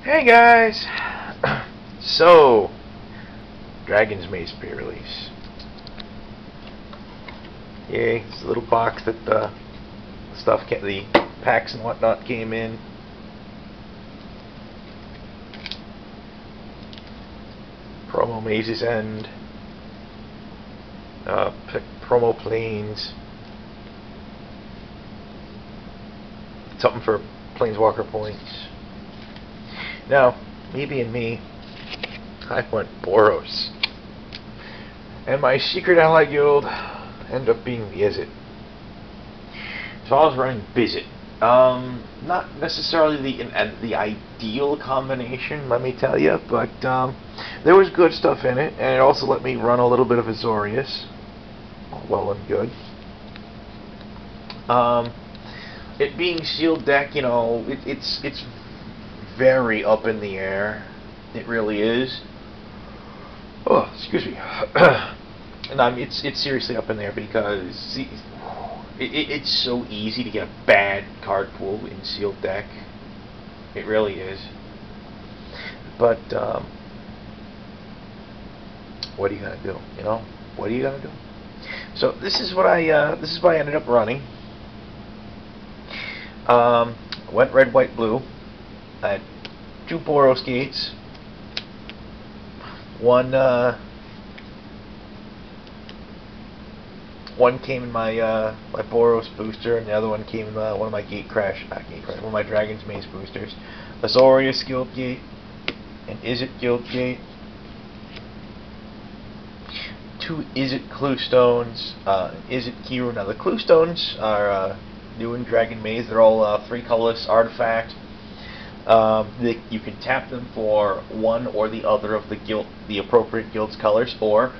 Hey guys! So, Dragon's Maze pre-release. Yay, it's a little box that the packs and whatnot came in. Promo Maze's End. Promo Planes. Something for Planeswalker points. Now, me being me, I went Boros. And my secret ally guild ended up being the Izzet. So I was running Bizzet. Not necessarily the ideal combination, let me tell you, but there was good stuff in it, and it also let me run a little bit of Azorius. Well and good. It being sealed deck, you know, it's very up in the air. It really is. Oh, excuse me. And it's seriously up in there because it's so easy to get a bad card pool in sealed deck. It really is. But what are you gonna do? You know, what are you gonna do? So this is what I ended up running. Went red, white, blue. I had 2 Boros gates. One came in my my Boros booster, and the other one came in one of my one of my Dragon's Maze boosters. Azorius Guild Gate, an Izzet Guild Gate, 2 Izzet Clue Stones, an Izzet Keyru. Now the Clue Stones are new in Dragon Maze. They're all 3 colorless artifact. You can tap them for one or the other of the appropriate guild's colors, or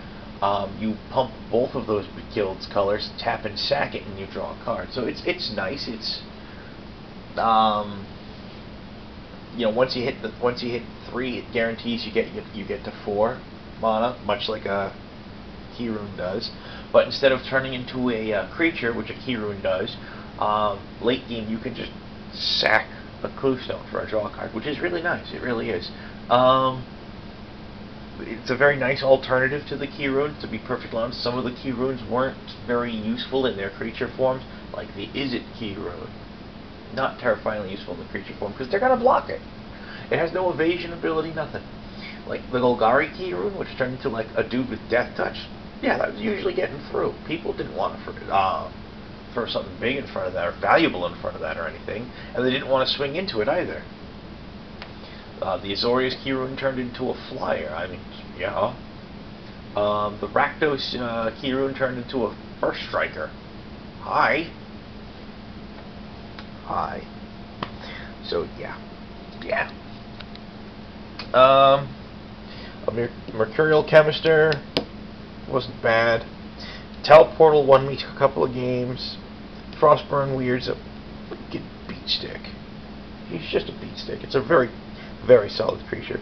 you pump both of those guild's colors, tap and sack it, and you draw a card. So it's nice. It's you know, once you hit 3, it guarantees you get to 4 mana, much like a Keyrune does. But instead of turning into a creature, which a Keyrune does, late game you can just sack a Clue Stone for a draw card, which is really nice. It really is. It's a very nice alternative to the Keyrunes, to be perfectly honest. Some of the Keyrunes weren't very useful in their creature forms, like the Izzet Keyrune. Not terrifyingly useful in the creature form, because they're going to block it. It has no evasion ability, nothing. Like the Golgari Keyrune, which turned into like a dude with Death Touch, yeah, that was usually getting through. People didn't want to throw something big in front of that, or valuable in front of that, or anything, and they didn't want to swing into it either. The Azorius Keyrune turned into a flyer. I mean, yeah. The Rakdos Keyrune turned into a first striker. Hi. Hi. So yeah, yeah. A Mercurial Chemister wasn't bad. Teleportal won me a couple of games. Frostburn Weird's a wicked beat stick. He's just a beat stick. It's a very, very solid creature.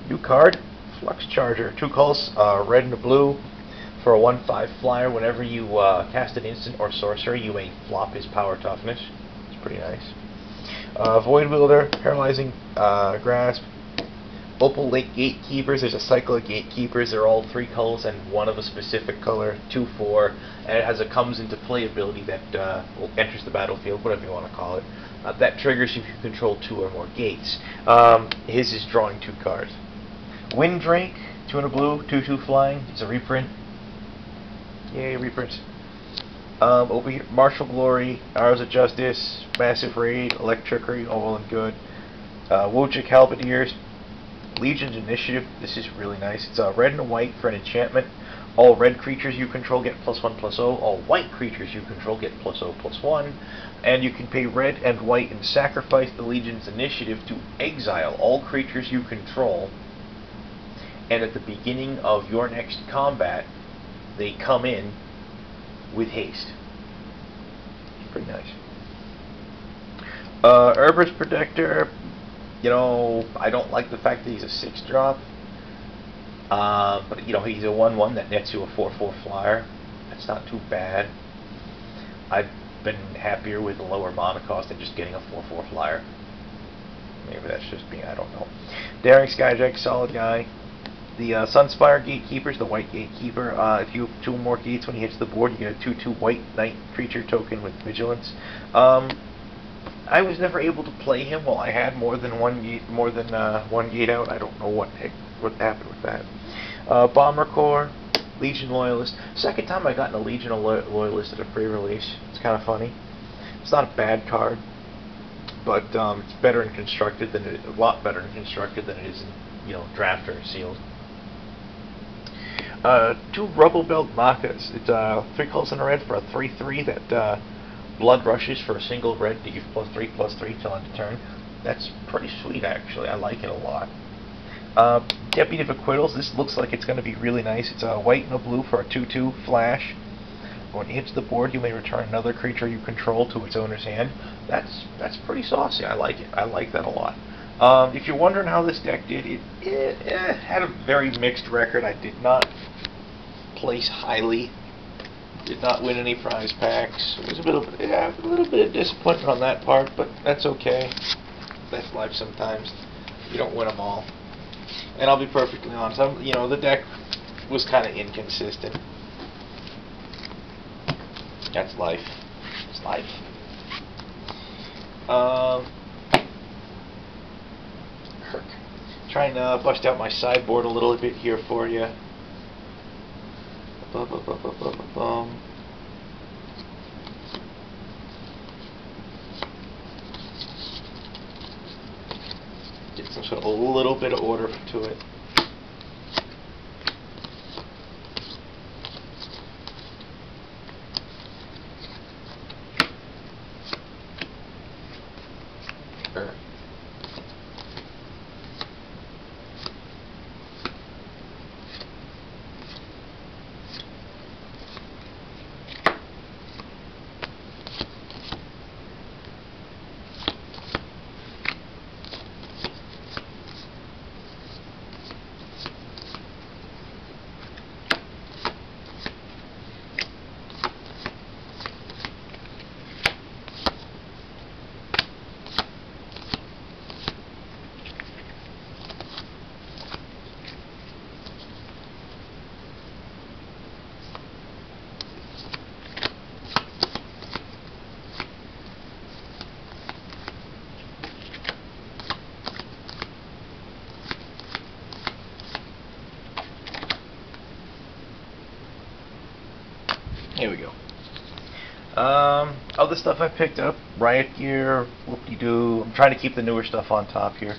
New card, Flux Charger. 2 calls, red and a blue, for a 1/5 flyer. Whenever you cast an instant or sorcery, you may flop his power toughness. It's pretty nice. Void Wielder, Paralyzing Grasp. Opal Lake Gatekeepers. There's a cycle of Gatekeepers. They're all 3 colors and one of a specific color. 2/4, and it has a comes into play ability that enters the battlefield, whatever you want to call it. That triggers if you control 2 or more gates. His is drawing 2 cards. Windrake, 2 and a blue, 2/2 flying. It's a reprint. Yay, reprint. Over here, Martial Glory, Arrows of Justice, Massive Raid, Electrickery, all well and good. Wojcik Halberdiers, Legion's Initiative. This is really nice. It's red and a white for an enchantment. All red creatures you control get +1/+0. All white creatures you control get +0/+1. And you can pay red and white and sacrifice the Legion's Initiative to exile all creatures you control. And at the beginning of your next combat, they come in with haste. It's pretty nice. Herbert's Protector. You know, I don't like the fact that he's a 6-drop. But, you know, he's a 1/1 that nets you a 4/4 flyer. That's not too bad. I've been happier with a lower mana cost than just getting a 4/4 flyer. Maybe that's That's just me. I don't know. Daring Skyjack, solid guy. The Sunspire Gatekeepers, the white Gatekeeper. If you have 2 more gates when he hits the board, you get a 2/2 white knight creature token with Vigilance. I was never able to play him while I had more than one gate out. I don't know what happened with that. Bomber Corps, Legion Loyalist. Second time I got a Legion Loyalist at a pre-release. It's kind of funny. It's not a bad card, but it's better in constructed than a lot better in constructed than it is in draft or sealed. 2 Rubble Belt Makas. It's 3 colors in a red for a 3/3 that blood rushes for a single red to give +3/+3 till end of turn. That's pretty sweet, actually. I like it a lot. Deputy of Acquittals. This looks like it's going to be really nice. It's a white and a blue for a 2/2 flash. When it hits the board, you may return another creature you control to its owner's hand. That's pretty saucy. I like it. I like that a lot. If you're wondering how this deck did, it had a very mixed record. I did not place highly. Did not win any prize packs. It was a little bit of disappointment on that part, but that's okay. That's life sometimes. You don't win them all. And I'll be perfectly honest. The deck was kind of inconsistent. That's life. It's life. Kirk. Trying to bust out my sideboard a little bit here for you. Get some sort of a little bit of order to it. Here we go. Other stuff I picked up, Riot Gear, whoop-de-doo. I'm trying to keep the newer stuff on top here.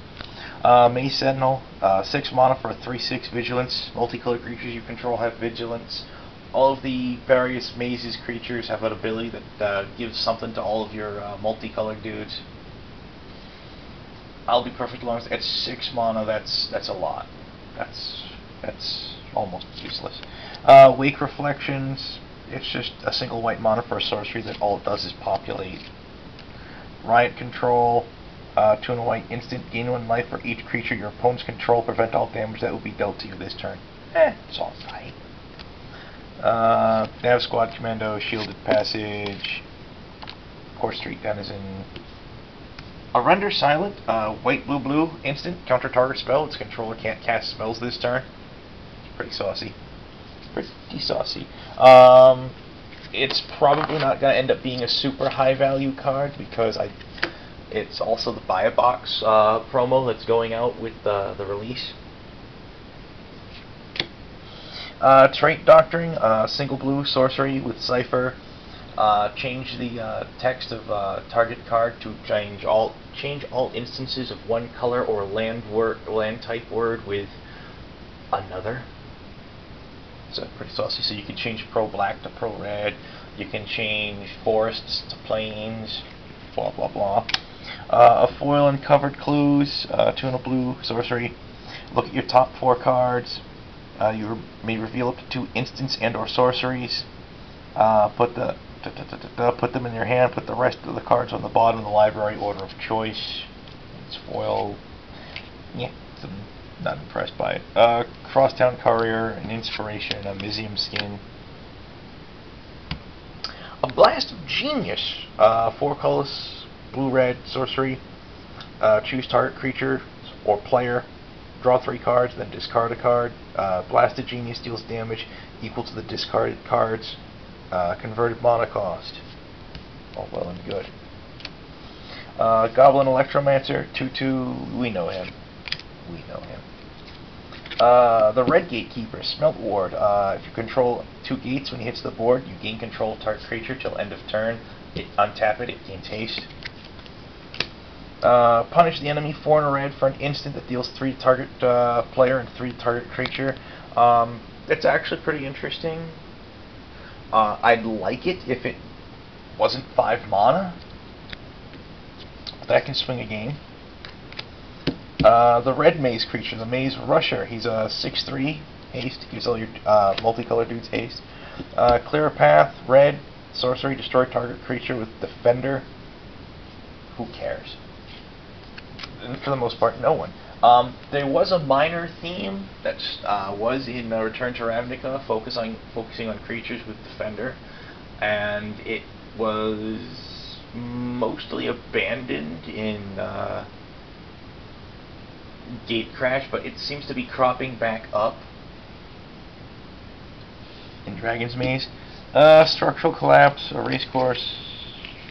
Maze Sentinel, 6 mana for a 3/6 Vigilance. Multicolored creatures you control have Vigilance. All of the various mazes creatures have an ability that gives something to all of your multicolored dudes. I'll be perfectly honest, at 6 mana, that's a lot. That's almost useless. Wake Reflections. It's just a single white mana for a sorcery that all it does is populate. Riot Control, 2 and a white instant, gain 1 life for each creature your opponents control, prevent all damage that will be dealt to you this turn. It's all right. Nav Squad Commando, Shielded Passage, Core Street Denizen. A Render Silent, white, blue, instant, counter target spell. Its controller can't cast spells this turn. It's pretty saucy. Pretty saucy. It's probably not going to end up being a super high value card because it's also the Buy a Box promo that's going out with the release. Trait Doctrine, single blue sorcery with Cipher. Change the text of target card to change all instances of one color or land type word with another. So pretty saucy. So you can change pro black to pro red. You can change forests to plains. Blah blah blah. A foil and covered clues. 2 and a blue sorcery. Look at your top 4 cards. You may reveal up to 2 instants and/or sorceries. Put them in your hand. Put the rest of the cards on the bottom of the library order of choice. It's foil. Yeah. Not impressed by it. Crosstown Courier, an Inspiration, a Mizium Skin. A Blast of Genius, 4 colors, blue-red sorcery. Choose target creature or player, draw 3 cards, then discard a card. Blasted Genius deals damage equal to the discarded cards. Converted mana cost. All well and good. Goblin Electromancer, 2/2, we know him. We know him. The Red Gatekeeper, Smelt Ward. If you control 2 gates when he hits the board, you gain control of target creature till end of turn. Untap it, it gains haste. Punish the enemy 4 in a red for an instant that deals 3 to target player and 3 to target creature. It's actually pretty interesting. I'd like it if it wasn't 5 mana. That can swing a game. The Red Maze creature, the Maze Rusher. He's a 6/3 haste. Gives all your multicolored dudes haste. Clear a path, red, sorcery, destroy target creature with Defender. Who cares? And for the most part, no one. There was a minor theme that was in Return to Ravnica, focusing on creatures with Defender, and it was mostly abandoned in Gatecrash, but it seems to be cropping back up in Dragon's Maze. Structural Collapse, a Racecourse,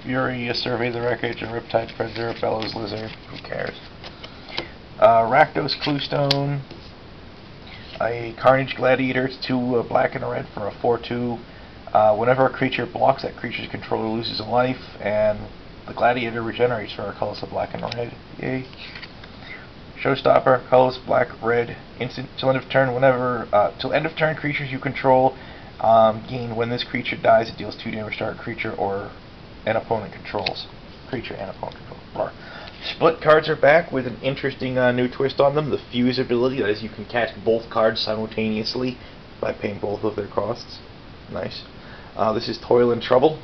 Fury, a Survey the Wreckage, a Riptide Predator, a Bellows Lizard, who cares? Rakdos Cluestone, a Carnage Gladiator, it's 2 black and a red for a 4/2. Whenever a creature blocks, that creature's controller loses a life, and the Gladiator regenerates for a colorless black and red. Yay. Showstopper, colorless black, red, instant till end of turn. Whenever till end of turn, creatures you control gain. When this creature dies, it deals 2 damage to target creature or an opponent controls. Creature and opponent controls. Split cards are back with an interesting new twist on them. The Fuse ability, that is, you can cast both cards simultaneously by paying both of their costs. Nice. This is Toil and Trouble.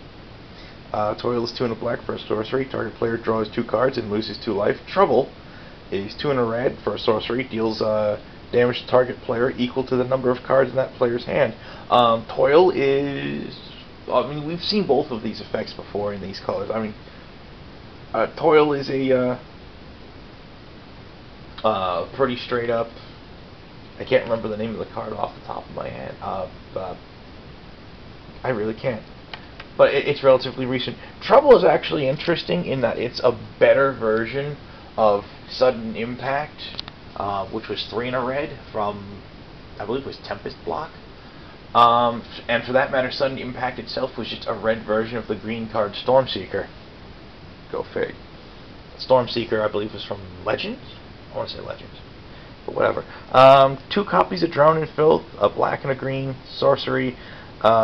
Toil is 2 and a black for a sorcery. Target player draws 2 cards and loses 2 life. Trouble is 2 and a red for a sorcery. Deals damage to target player equal to the number of cards in that player's hand. Toil is... I mean, we've seen both of these effects before in these colors. I mean, Toil is a pretty straight up... I can't remember the name of the card off the top of my head. I really can't. But it's relatively recent. Trouble is actually interesting in that it's a better version of Sudden Impact, which was 3 and a red from, I believe it was Tempest Block. And for that matter, Sudden Impact itself was just a red version of the green card Stormseeker. Go fig. Stormseeker, I believe, was from Legends? I want to say Legends. But whatever. 2 copies of Drown in Filth, a black and a green sorcery.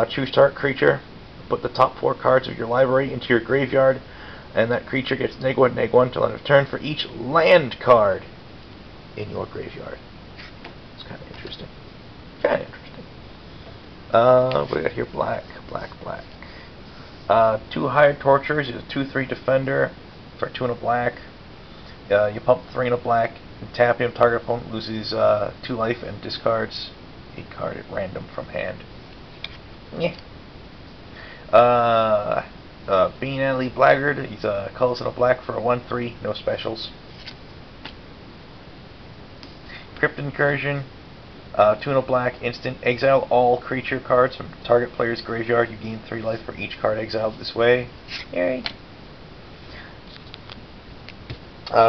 Choose target creature. Put the top 4 cards of your library into your graveyard, and that creature gets -1/-1 till end of turn for each land card in your graveyard. It's kind of interesting. Kind of interesting. What do we got here? Black. 2 Hired Torturers is a 2/3 defender for 2 and a black. You pump 3 and a black and tap him. Target opponent loses 2 life and discards a card at random from hand. Yeah. Bean Alley Blackguard, he's a colorless and a black for a 1/3, no specials. Crypt Incursion, 2 and a black, instant, exile all creature cards from target player's graveyard. You gain 3 life for each card exiled this way. Yay!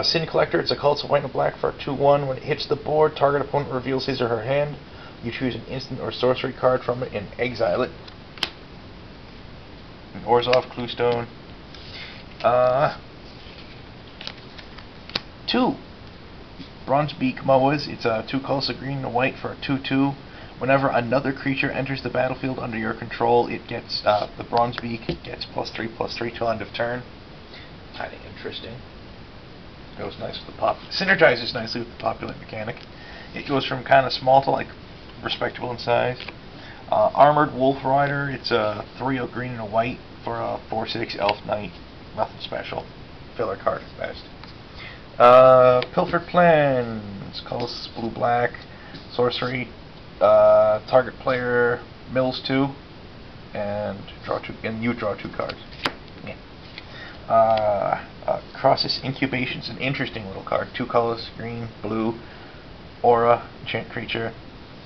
Sin Collector, it's a colorless white and a black for a 2/1. When it hits the board, target opponent reveals his or her hand. You choose an instant or sorcery card from it and exile it. Orzhov Cluestone. 2 Bronzebeak Moas. It's a 2 colors of green and a white for a 2/2. Whenever another creature enters the battlefield under your control, it gets the Bronzebeak gets +3/+3 till end of turn. Kind of interesting. Goes nice with the synergizes nicely with the popular mechanic. It goes from kind of small to like respectable in size. Armored Wolf Rider, it's a 3 of green and a white for a 4/6 Elf Knight. Nothing special. Filler card is best. Pilfered Plans, colorless blue-black, sorcery, target player mills 2, and draw 2, and you draw 2 cards. Yeah. Crosses Incubation's an interesting little card. 2 colors, green, blue, aura, enchant creature.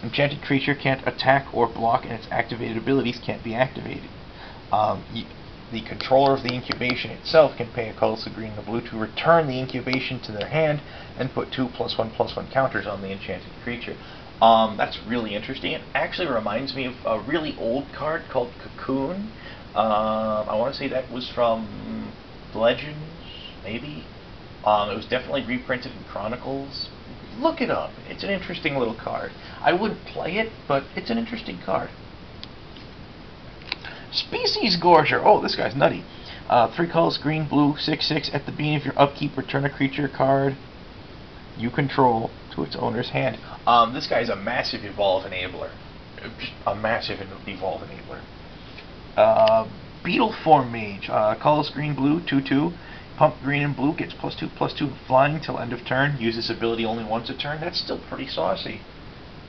Enchanted creature can't attack or block, and its activated abilities can't be activated. The controller of the incubation itself can pay a colorless green and a blue to return the incubation to their hand and put 2 +1/+1 counters on the enchanted creature. That's really interesting. It actually reminds me of a really old card called Cocoon. I want to say that was from Legends, maybe. It was definitely reprinted in Chronicles. Look it up. It's an interesting little card. I wouldn't play it, but it's an interesting card. Species Gorger. Oh, this guy's nutty. 3 colors, green, blue, 6/6. At the beginning of your upkeep, return a creature card you control to its owner's hand. This guy's a massive evolve enabler. Just a massive evolve enabler. Beetle Form Mage. Colors green, blue, 2/2. Pump green and blue, gets +2/+2 flying till end of turn. Uses ability only once a turn. That's still pretty saucy.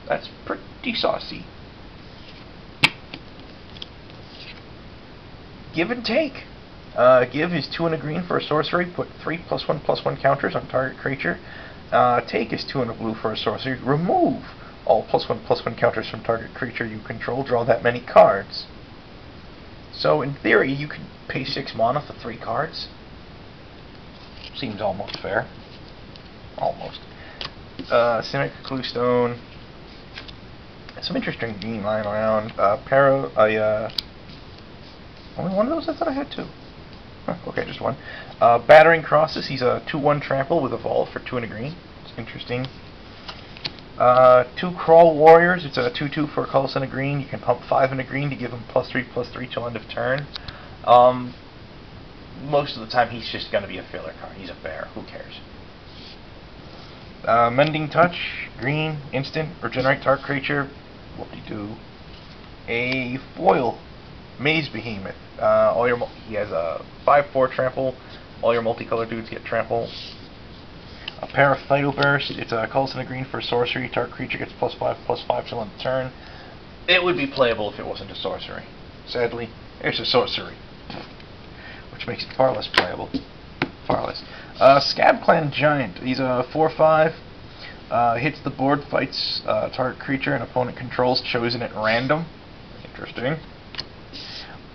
That's pretty saucy. Give and Take. Give is 2 and a green for a sorcery. Put 3 +1/+1 counters on target creature. Take is 2 and a blue for a sorcery. Remove all +1/+1 counters from target creature you control. Draw that many cards. So in theory, you could pay 6 mana for 3 cards. Seems almost fair. Almost. Cynic, Cluestone. Some interesting green lying around. Only one of those? I thought I had 2. Huh, okay, just 1. Battering Crosses. He's a 2/1 trample with Evolve for 2 and a green. It's interesting. 2 Crawl Warriors. It's a 2/2 for a colorless and a green. You can pump 5 and a green to give him +3/+3 till end of turn. Most of the time he's just going to be a filler card. He's a bear. Who cares? Mending Touch. Green. Instant. Regenerate target creature. Whoop-de-doo. A foil. Maze Behemoth. He has a 5/4 trample. All your multicolored dudes get trample. A pair of Phyto Burst. It's a colorless and a green for a sorcery. Target creature gets +5/+5 till end of turn. It would be playable if it wasn't a sorcery. Sadly, it's a sorcery, which makes it far less playable. Far less. Scab Clan Giant. He's a 4/5. Hits the board, fights target creature and opponent controls chosen at random. Interesting.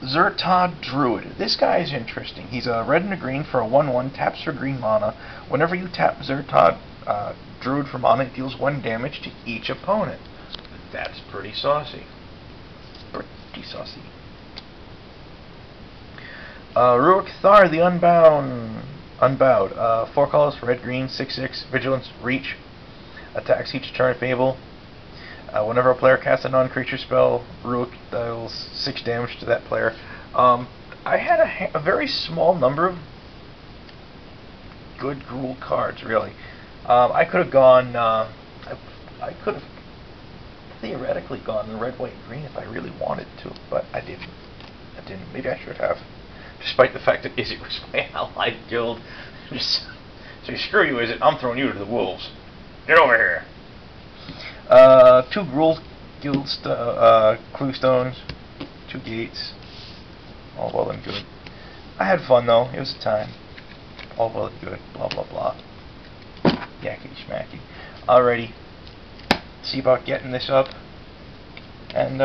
Zertod Druid. This guy is interesting. He's a red and a green for a 1/1, taps for green mana. Whenever you tap Zertod Druid for mana, it deals 1 damage to each opponent. That's pretty saucy. Pretty saucy. Rurik Thar the Unbowed. 4 colors, red, green, 6/6, vigilance, reach. Attacks each turn if able. Whenever a player casts a non-creature spell, Rurik deals 6 damage to that player. I had a very small number of good Gruul cards, really. I could have gone. I could have theoretically gone red, white, green if I really wanted to, but I didn't. Maybe I should have, despite the fact that Izzet was my allied guild. Just so screw you, Izzet. I'm throwing you to the wolves. Get over here. 2 Gruul Guild Clue Stones, 2 Gates, all well and good. I had fun though, it was a time. All well and good, blah blah blah. Yakety schmacky. Alrighty, see about getting this up, and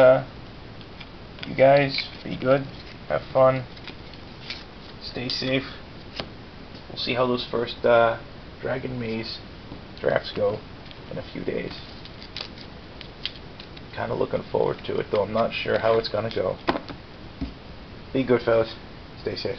you guys be good, have fun, stay safe. We'll see how those first Dragon Maze drafts go in a few days. Kind of looking forward to it, though I'm not sure how it's going to go. Be good, fellas. Stay safe.